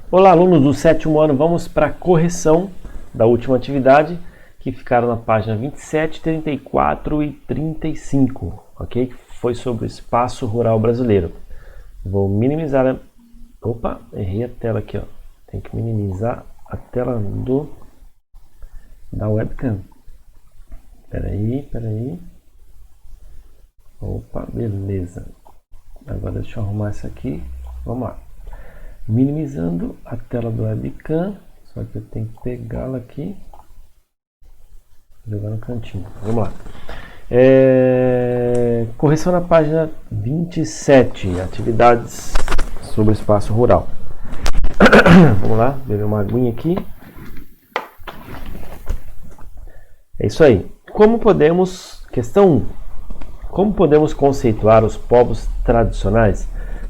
Olá, alunos do sétimo ano, vamos para a correção da última atividade, que ficaram na página 27, 34 e 35, ok? Que foi sobre o espaço rural brasileiro. Vou minimizar Opa, errei a tela aqui, ó. Tem que minimizar a tela da webcam. Peraí. Opa, beleza. Agora deixa eu arrumar isso aqui. Vamos lá. Minimizando a tela do webcam, só que eu tenho que pegá-la aqui, jogar no cantinho. Vamos lá. Correção na página 27, atividades sobre o espaço rural. Vamos lá, beber uma aguinha aqui. É isso aí. Questão 1. Como podemos conceituar os povos tradicionais?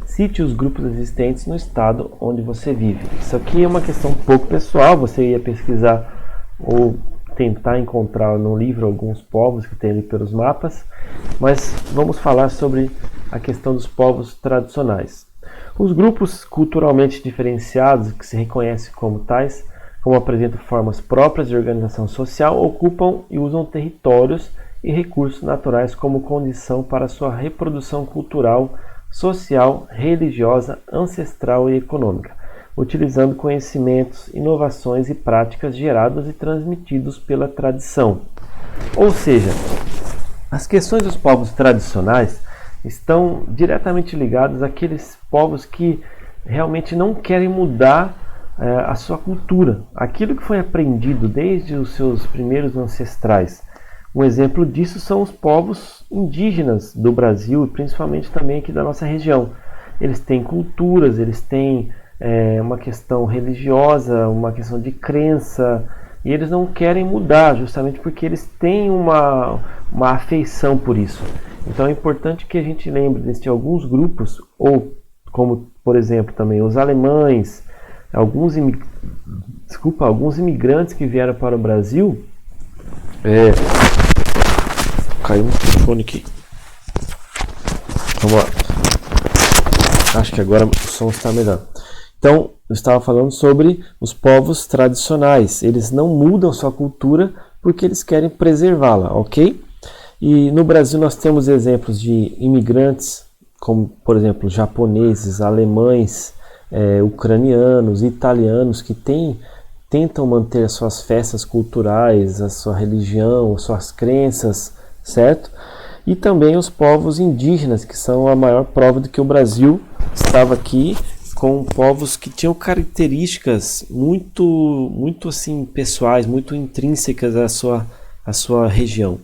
Cite os grupos existentes no estado onde você vive. Isso aqui é uma questão um pouco pessoal, você ia pesquisar ou tentar encontrar no livro alguns povos que tem ali pelos mapas, mas vamos falar sobre a questão dos povos tradicionais. Os grupos culturalmente diferenciados, que se reconhecem como tais, como apresentam formas próprias de organização social, ocupam e usam territórios e recursos naturais como condição para sua reprodução cultural, social, religiosa, ancestral e econômica, utilizando conhecimentos, inovações e práticas gerados e transmitidos pela tradição. Ou seja, as questões dos povos tradicionais estão diretamente ligadas àqueles povos que realmente não querem mudar a sua cultura, aquilo que foi aprendido desde os seus primeiros ancestrais. Um exemplo disso são os povos indígenas do Brasil e principalmente também aqui da nossa região. Eles têm culturas, eles têm uma questão religiosa, uma questão de crença, e eles não querem mudar justamente porque eles têm uma afeição por isso. Então é importante que a gente lembre de alguns grupos, ou como por exemplo também os alemães, alguns imigrantes que vieram para o Brasil. Caiu um telefone aqui. Vamos lá. Acho que agora o som está melhor. Então, eu estava falando sobre os povos tradicionais. Eles não mudam sua cultura porque eles querem preservá-la, ok? E no Brasil nós temos exemplos de imigrantes, como por exemplo japoneses, alemães, ucranianos, italianos, que tentam manter as suas festas culturais, a sua religião, as suas crenças, certo? E também os povos indígenas, que são a maior prova de que o Brasil estava aqui com povos que tinham características muito assim pessoais, muito intrínsecas à sua região.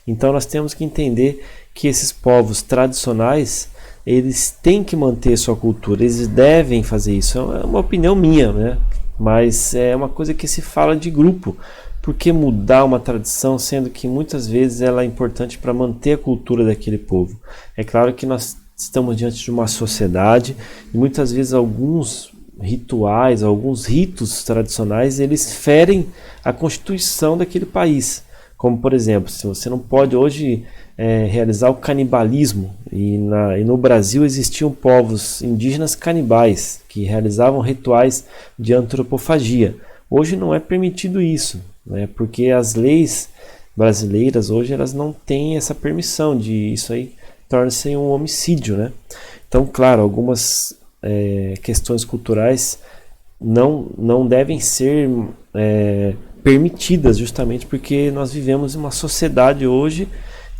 Então nós temos que entender que esses povos tradicionais, eles têm que manter sua cultura, eles devem fazer isso. É uma opinião minha, né? Mas é uma coisa que se fala de grupo. Por que mudar uma tradição, sendo que muitas vezes ela é importante para manter a cultura daquele povo? É claro que nós estamos diante de uma sociedade e muitas vezes alguns rituais, alguns ritos tradicionais, eles ferem a constituição daquele país. Como, por exemplo, se você não pode hoje realizar o canibalismo, e no Brasil existiam povos indígenas canibais que realizavam rituais de antropofagia. Hoje não é permitido isso, né? Porque as leis brasileiras hoje elas não têm essa permissão de isso aí torna-se um homicídio, né? Então, claro, algumas questões culturais não devem ser permitidas justamente porque nós vivemos em uma sociedade hoje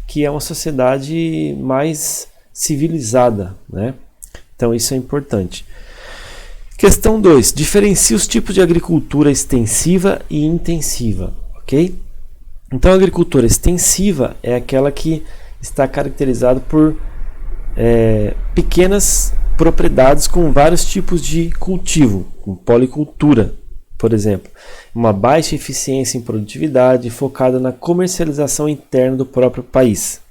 que é uma sociedade mais civilizada, né? Então isso é importante. Questão 2. Diferencie os tipos de agricultura extensiva e intensiva, ok? Então a agricultura extensiva é aquela que está caracterizada por pequenas propriedades com vários tipos de cultivo, com policultura, por exemplo. Uma baixa eficiência em produtividade focada na comercialização interna do próprio país.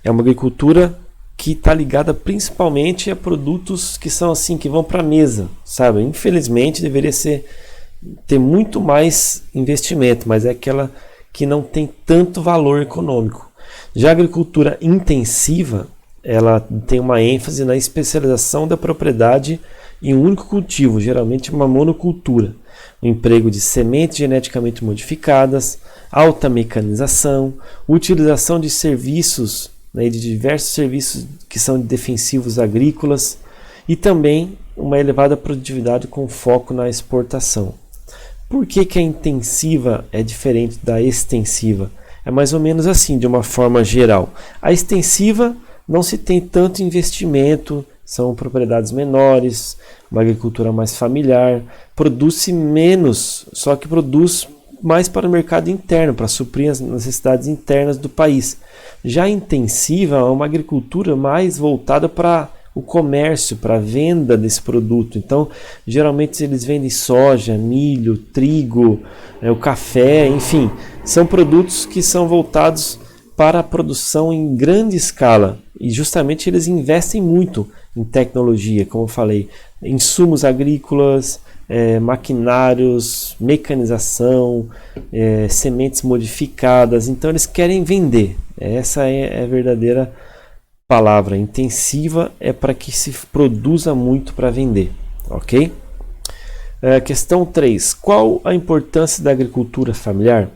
É uma agricultura que está ligada principalmente a produtos que são assim, que vão para a mesa, sabe? Infelizmente deveria ter muito mais investimento, mas é aquela que não tem tanto valor econômico. Já a agricultura intensiva ela tem uma ênfase na especialização da propriedade em um único cultivo, geralmente uma monocultura, o emprego de sementes geneticamente modificadas, alta mecanização, utilização de serviços, né, de diversos serviços que são defensivos agrícolas e também uma elevada produtividade com foco na exportação. Por que a intensiva é diferente da extensiva? É mais ou menos assim, de uma forma geral. A extensiva não se tem tanto investimento, são propriedades menores, uma agricultura mais familiar, produz-se menos, só que produz mais para o mercado interno, para suprir as necessidades internas do país. Já a intensiva é uma agricultura mais voltada para o comércio, para a venda desse produto. Então, geralmente eles vendem soja, milho, trigo, o café, enfim, são produtos que são voltados para a produção em grande escala. E justamente eles investem muito em tecnologia, como eu falei, insumos agrícolas, maquinários, mecanização, sementes modificadas. Então eles querem vender. Essa é a verdadeira palavra. Intensiva é para que se produza muito para vender, ok? Questão 3. Qual a importância da agricultura familiar?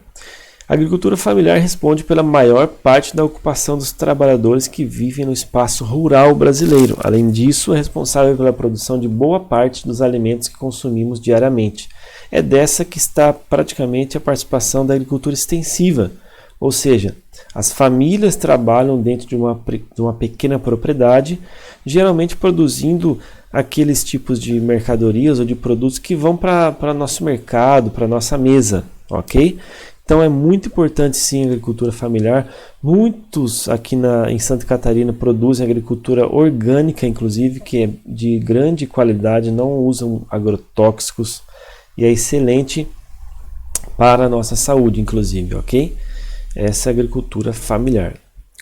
A agricultura familiar responde pela maior parte da ocupação dos trabalhadores que vivem no espaço rural brasileiro. Além disso, é responsável pela produção de boa parte dos alimentos que consumimos diariamente. É dessa que está praticamente a participação da agricultura extensiva, ou seja, as famílias trabalham dentro de uma pequena propriedade, geralmente produzindo aqueles tipos de mercadorias ou de produtos que vão para nosso mercado, para nossa mesa, ok? Então é muito importante sim a agricultura familiar. Muitos aqui em Santa Catarina produzem agricultura orgânica, inclusive, que é de grande qualidade, não usam agrotóxicos e é excelente para a nossa saúde, inclusive, ok? Essa é a agricultura familiar.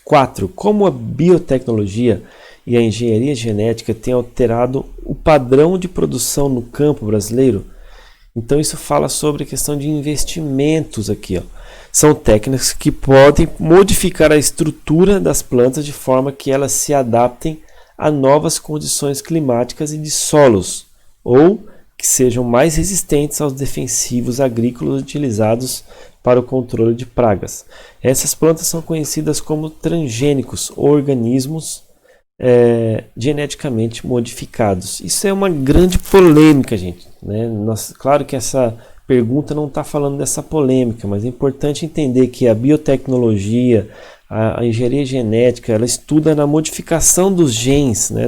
4. Como a biotecnologia e a engenharia genética têm alterado o padrão de produção no campo brasileiro? Então isso fala sobre a questão de investimentos aqui. São técnicas que podem modificar a estrutura das plantas de forma que elas se adaptem a novas condições climáticas e de solos, ou que sejam mais resistentes aos defensivos agrícolas utilizados para o controle de pragas. Essas plantas são conhecidas como transgênicos, ou organismos geneticamente modificados. Isso é uma grande polêmica, gente, né? Claro que essa pergunta não está falando dessa polêmica, mas é importante entender que a biotecnologia, a engenharia genética, ela estuda na modificação dos genes, né,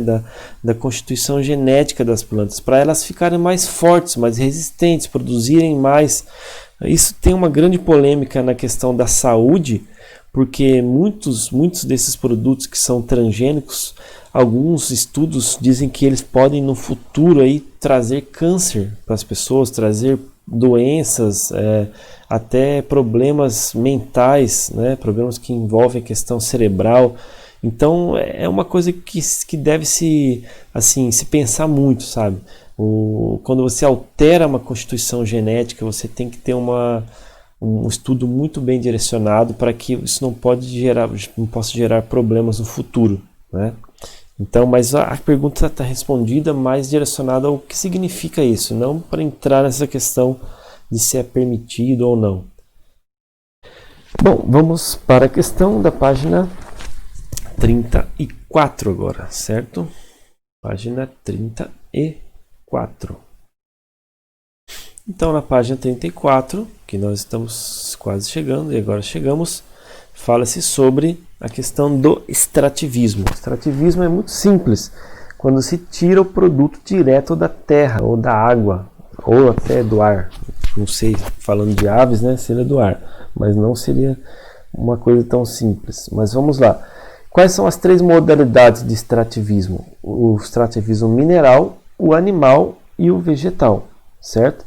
da constituição genética das plantas, para elas ficarem mais fortes, mais resistentes, produzirem mais. Isso tem uma grande polêmica na questão da saúde, porque muitos desses produtos que são transgênicos, alguns estudos dizem que eles podem no futuro aí trazer câncer para as pessoas, trazer doenças, até problemas mentais, né? Problemas que envolvem a questão cerebral. Então é uma coisa que deve se pensar muito, sabe? Quando você altera uma constituição genética, você tem que ter um estudo muito bem direcionado para que isso não possa gerar problemas no futuro, né? Então, mas a pergunta está respondida mais direcionada ao que significa isso, não para entrar nessa questão de se é permitido ou não. Bom, vamos para a questão da página 34 agora, certo? Página 34. Então, na página 34, que nós estamos quase chegando, e agora chegamos, fala-se sobre a questão do extrativismo. O extrativismo é muito simples, quando se tira o produto direto da terra, ou da água, ou até do ar. Não sei, falando de aves, né, seria do ar, mas não seria uma coisa tão simples. Mas vamos lá. Quais são as 3 modalidades de extrativismo? O extrativismo mineral, o animal e o vegetal, certo?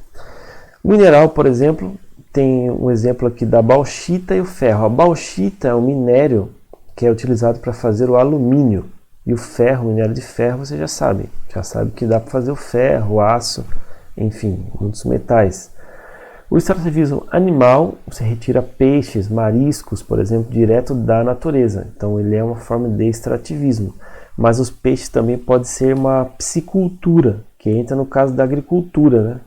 O mineral, por exemplo, tem um exemplo aqui da bauxita e o ferro. A bauxita é um minério que é utilizado para fazer o alumínio. E o ferro, o minério de ferro, você já sabe que dá para fazer o ferro, o aço, enfim, muitos metais. O extrativismo animal, você retira peixes, mariscos, por exemplo, direto da natureza. Então ele é uma forma de extrativismo. Mas os peixes também pode ser uma piscicultura, que entra no caso da agricultura, né?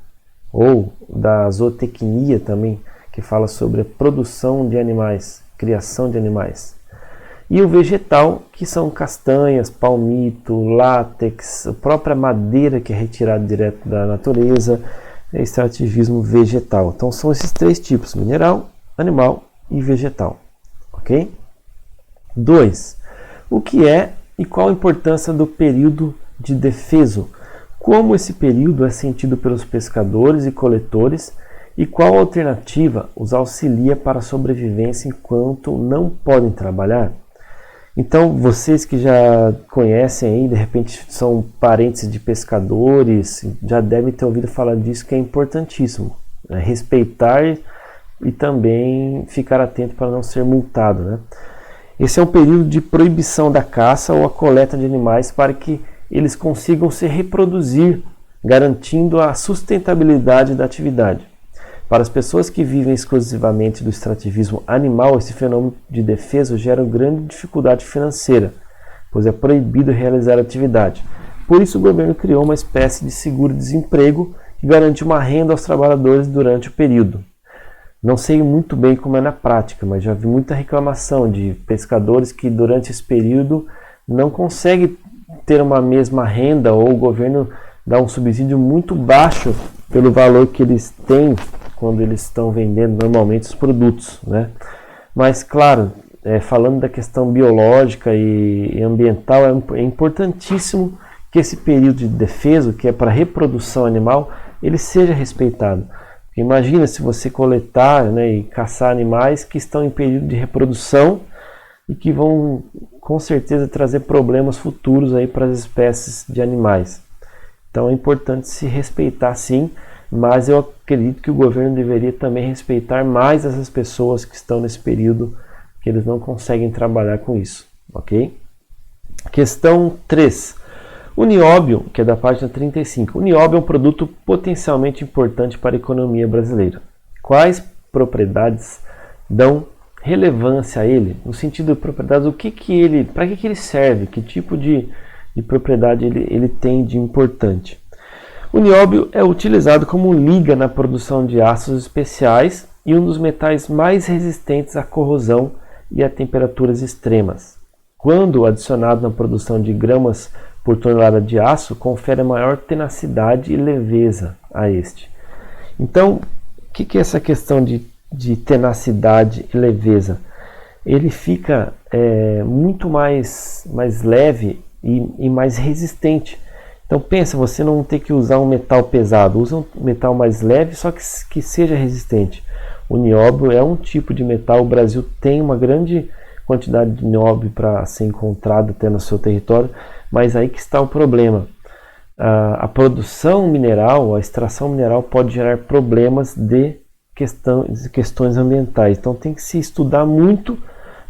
Ou da zootecnia também, que fala sobre a produção de animais, criação de animais. E o vegetal, que são castanhas, palmito, látex, a própria madeira que é retirada direto da natureza, é extrativismo vegetal. Então são esses três tipos: mineral, animal e vegetal. Ok? 2. O que é e qual a importância do período de defeso? Como esse período é sentido pelos pescadores e coletores e qual alternativa os auxilia para a sobrevivência enquanto não podem trabalhar? Então, vocês que já conhecem aí, de repente são parentes de pescadores, já devem ter ouvido falar disso, que é importantíssimo, né? Respeitar e também ficar atento para não ser multado, né? Esse é um período de proibição da caça ou a coleta de animais para que eles consigam se reproduzir, garantindo a sustentabilidade da atividade. Para as pessoas que vivem exclusivamente do extrativismo animal, esse fenômeno de defesa gera grande dificuldade financeira, pois é proibido realizar a atividade. Por isso, o governo criou uma espécie de seguro-desemprego que garante uma renda aos trabalhadores durante o período. Não sei muito bem como é na prática, mas já vi muita reclamação de pescadores que durante esse período não conseguem ter uma mesma renda ou o governo dá um subsídio muito baixo pelo valor que eles têm quando eles estão vendendo normalmente os produtos, né? Mas claro, falando da questão biológica e ambiental, é importantíssimo que esse período de defeso, que é para reprodução animal, ele seja respeitado. Imagina se você coletar, né, e caçar animais que estão em período de reprodução e que vão com certeza trazer problemas futuros aí para as espécies de animais. Então é importante se respeitar sim, mas eu acredito que o governo deveria também respeitar mais essas pessoas que estão nesse período que eles não conseguem trabalhar com isso, ok? Questão 3. O nióbio, que é da página 35. O nióbio é um produto potencialmente importante para a economia brasileira. Quais propriedades dão relevância a ele? No sentido de propriedades, para que ele serve? Que tipo de propriedade ele tem de importante? O nióbio é utilizado como liga na produção de aços especiais e um dos metais mais resistentes à corrosão e a temperaturas extremas. Quando adicionado na produção de gramas por tonelada de aço, confere maior tenacidade e leveza a este. Então, o que é essa questão de tenacidade e leveza? Ele fica muito mais leve e mais resistente. Então pensa, você não tem que usar um metal pesado, usa um metal mais leve, só que seja resistente. O nióbio é um tipo de metal, o Brasil tem uma grande quantidade de nióbio para ser encontrado até no seu território, mas aí que está o problema. A produção mineral, a extração mineral pode gerar problemas de questões ambientais. Então tem que se estudar muito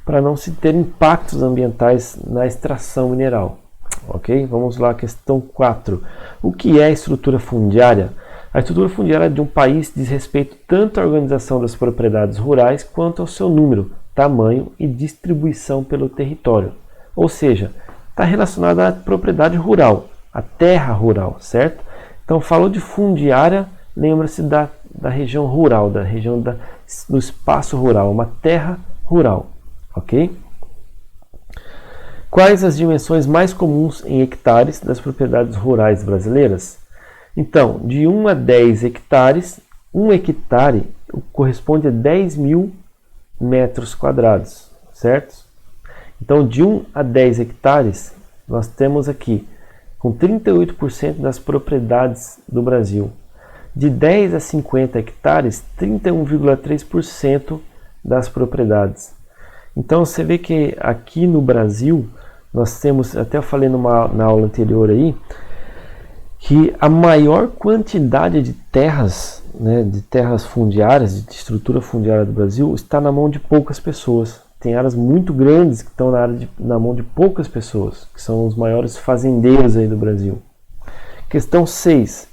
para não se ter impactos ambientais na extração mineral. Ok? Vamos lá, questão 4. O que é a estrutura fundiária? A estrutura fundiária de um país diz respeito tanto à organização das propriedades rurais quanto ao seu número, tamanho e distribuição pelo território. Ou seja, está relacionada à propriedade rural, à terra rural, certo? Então, falou de fundiária, lembra-se da região rural, da região do espaço rural, uma terra rural, ok? Quais as dimensões mais comuns em hectares das propriedades rurais brasileiras? Então, de 1 a 10 hectares, 1 hectare corresponde a 10 mil metros quadrados, certo? Então, de 1 a 10 hectares, nós temos aqui, com 38% das propriedades do Brasil. De 10 a 50 hectares, 31,3% das propriedades. Então, você vê que aqui no Brasil, nós temos, até eu falei na aula anterior aí, que a maior quantidade de terras, né, de terras fundiárias, de estrutura fundiária do Brasil, está na mão de poucas pessoas. Tem áreas muito grandes que estão na mão de poucas pessoas, que são os maiores fazendeiros aí do Brasil. Questão 6.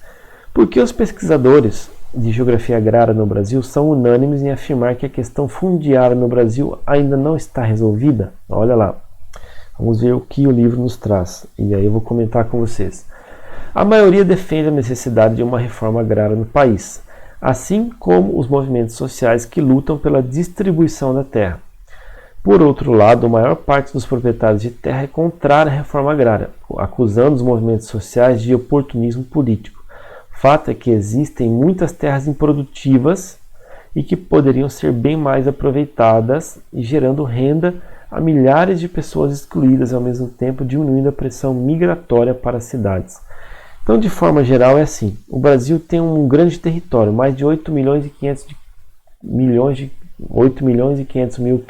Por que os pesquisadores de geografia agrária no Brasil são unânimes em afirmar que a questão fundiária no Brasil ainda não está resolvida. Olha lá, vamos ver o que o livro nos traz, e aí eu vou comentar com vocês. A maioria defende a necessidade de uma reforma agrária no país, assim como os movimentos sociais que lutam pela distribuição da terra. Por outro lado, a maior parte dos proprietários de terra é contrária à reforma agrária, acusando os movimentos sociais de oportunismo político. O fato é que existem muitas terras improdutivas e que poderiam ser bem mais aproveitadas e gerando renda a milhares de pessoas excluídas, ao mesmo tempo diminuindo a pressão migratória para as cidades. Então, de forma geral, é assim. O Brasil tem um grande território, mais de 8 milhões e 500 mil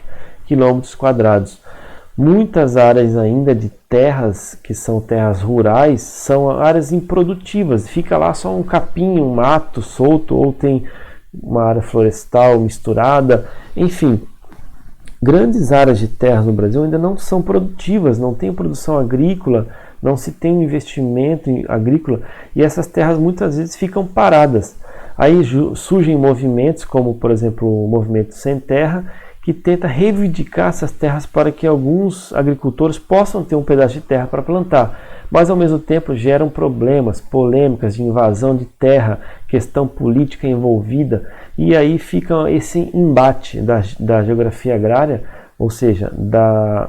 quilômetros quadrados. Muitas áreas ainda de terras, que são terras rurais, são áreas improdutivas. Fica lá só um capim, um mato solto, ou tem uma área florestal misturada. Enfim, grandes áreas de terras no Brasil ainda não são produtivas, não tem produção agrícola, não se tem um investimento agrícola, e essas terras muitas vezes ficam paradas. Aí surgem movimentos, como por exemplo o Movimento Sem Terra, que tenta reivindicar essas terras para que alguns agricultores possam ter um pedaço de terra para plantar, mas ao mesmo tempo geram problemas, polêmicas de invasão de terra, questão política envolvida, e aí fica esse embate da geografia agrária, ou seja, da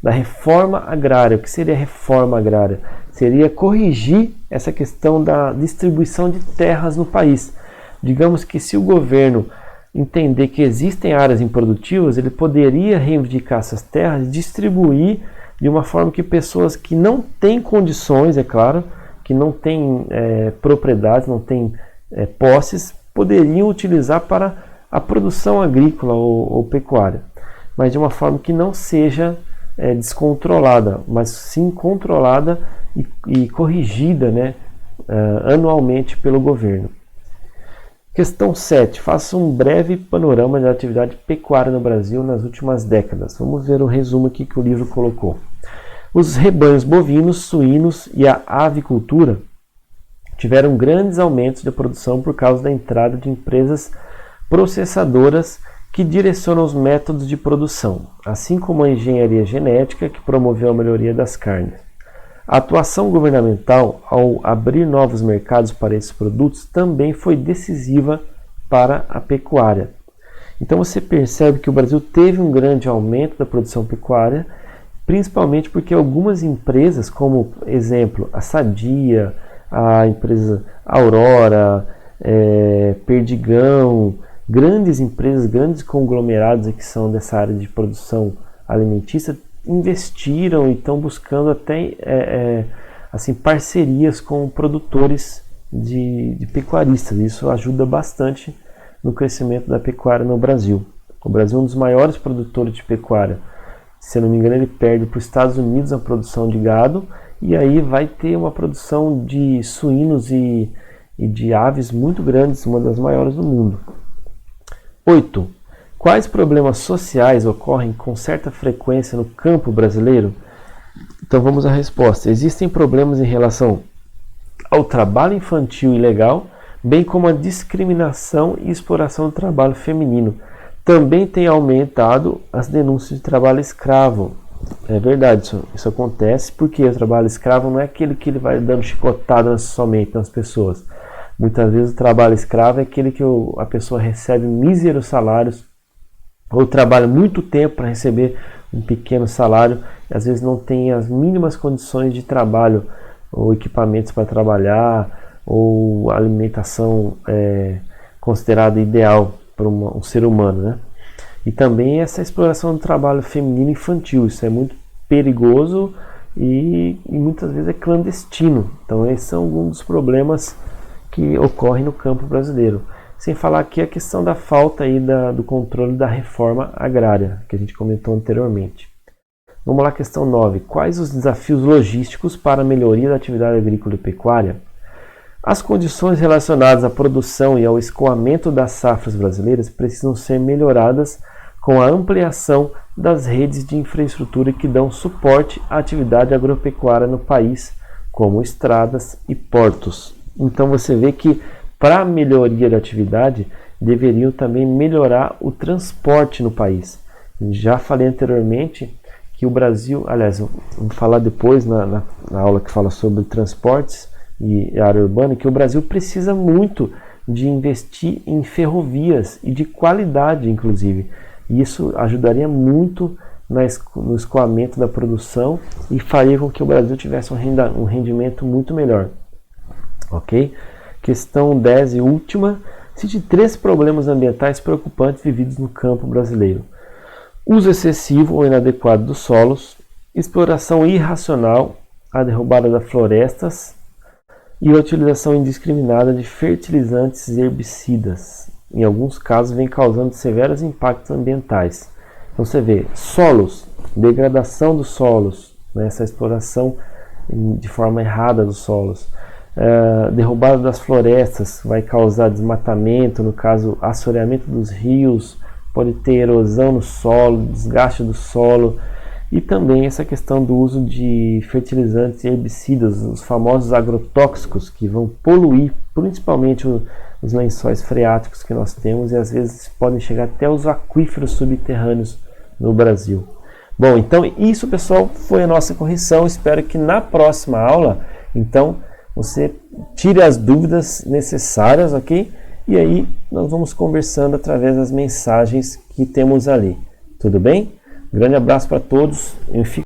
reforma agrária. O que seria reforma agrária? Seria corrigir essa questão da distribuição de terras no país. Digamos que se o governo entender que existem áreas improdutivas, ele poderia reivindicar essas terras e distribuir de uma forma que pessoas que não têm condições, é claro, que não têm propriedades, não têm posses, poderiam utilizar para a produção agrícola ou pecuária, mas de uma forma que não seja descontrolada, mas sim controlada e corrigida, né, anualmente pelo governo. Questão 7. Faça um breve panorama da atividade pecuária no Brasil nas últimas décadas. Vamos ver o resumo aqui que o livro colocou. Os rebanhos bovinos, suínos e a avicultura tiveram grandes aumentos de produção por causa da entrada de empresas processadoras que direcionam os métodos de produção, assim como a engenharia genética, que promoveu a melhoria das carnes. A atuação governamental, ao abrir novos mercados para esses produtos, também foi decisiva para a pecuária. Então você percebe que o Brasil teve um grande aumento da produção pecuária, principalmente porque algumas empresas, como exemplo a Sadia, a empresa Aurora, Perdigão, grandes empresas, grandes conglomerados que são dessa área de produção alimentícia, investiram e estão buscando até assim, parcerias com produtores de pecuaristas. Isso ajuda bastante no crescimento da pecuária no Brasil. O Brasil é um dos maiores produtores de pecuária. Se eu não me engano, ele perde para os Estados Unidos a produção de gado, e aí vai ter uma produção de suínos e de aves muito grandes, uma das maiores do mundo. 8. Quais problemas sociais ocorrem com certa frequência no campo brasileiro? Então vamos à resposta. Existem problemas em relação ao trabalho infantil ilegal, bem como a discriminação e exploração do trabalho feminino. Também tem aumentado as denúncias de trabalho escravo. É verdade, isso acontece porque o trabalho escravo não é aquele que ele vai dando chicotada somente nas pessoas. Muitas vezes o trabalho escravo é aquele que a pessoa recebe míseros salários, ou trabalha muito tempo para receber um pequeno salário, e às vezes não tem as mínimas condições de trabalho, ou equipamentos para trabalhar, ou alimentação considerada ideal para um ser humano, né? E também essa exploração do trabalho feminino infantil, isso é muito perigoso e muitas vezes é clandestino. Então esses são alguns dos problemas que ocorrem no campo brasileiro. Sem falar aqui a questão da falta aí do controle da reforma agrária, que a gente comentou anteriormente. Vamos lá, questão 9. Quais os desafios logísticos para a melhoria da atividade agrícola e pecuária? As condições relacionadas à produção e ao escoamento das safras brasileiras precisam ser melhoradas com a ampliação das redes de infraestrutura que dão suporte à atividade agropecuária no país, como estradas e portos. Então você vê que para a melhoria da atividade, deveriam também melhorar o transporte no país. Já falei anteriormente que o Brasil, aliás, eu vou falar depois na aula que fala sobre transportes e área urbana, que o Brasil precisa muito de investir em ferrovias e de qualidade, inclusive. E isso ajudaria muito no escoamento da produção e faria com que o Brasil tivesse um rendimento muito melhor. Ok? Questão 10 e última. Cite 3 problemas ambientais preocupantes vividos no campo brasileiro. Uso excessivo ou inadequado dos solos, exploração irracional, a derrubada das florestas e a utilização indiscriminada de fertilizantes e herbicidas. Em alguns casos, vem causando severos impactos ambientais. Então você vê, solos, degradação dos solos, né, essa exploração de forma errada dos solos. Derrubada das florestas vai causar desmatamento, no caso, assoreamento dos rios, pode ter erosão no solo, desgaste do solo, e também essa questão do uso de fertilizantes e herbicidas, os famosos agrotóxicos, que vão poluir principalmente os lençóis freáticos que nós temos e às vezes podem chegar até os aquíferos subterrâneos no Brasil. Bom, então isso, pessoal, foi a nossa correção. Espero que na próxima aula, então, você tire as dúvidas necessárias, ok? E aí nós vamos conversando através das mensagens que temos ali. Tudo bem? Grande abraço para todos. Eu fico